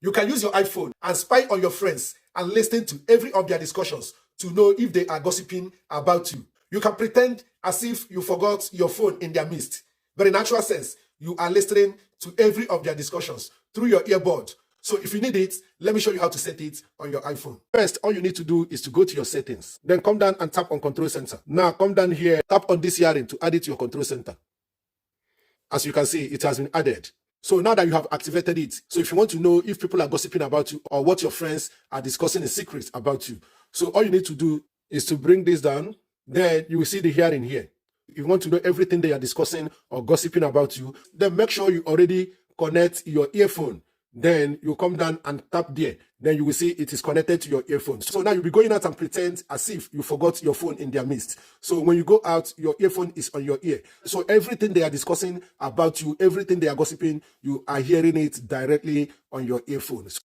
You can use your iPhone and spy on your friends and listen to every of their discussions to know if they are gossiping about you. You can pretend as if you forgot your phone in their midst, but in actual sense, you are listening to every of their discussions through your earbud. So if you need it, let me show you how to set it on your iPhone. First, all you need to do is to go to your settings. Then come down and tap on Control Center. Now come down here, tap on this hearing to add it to your Control Center. As you can see, it has been added. So now that you have activated it, so if you want to know if people are gossiping about you or what your friends are discussing in secret about you, so all you need to do is to bring this down. Then you will see the hearing here. If you want to know everything they are discussing or gossiping about you, then make sure you already connect your earphone. Then you come down and tap there. Then you will see it is connected to your earphones. So now you'll be going out and pretend as if you forgot your phone in their midst. So when you go out, your earphone is on your ear. So everything they are discussing about you, everything they are gossiping, you are hearing it directly on your earphones.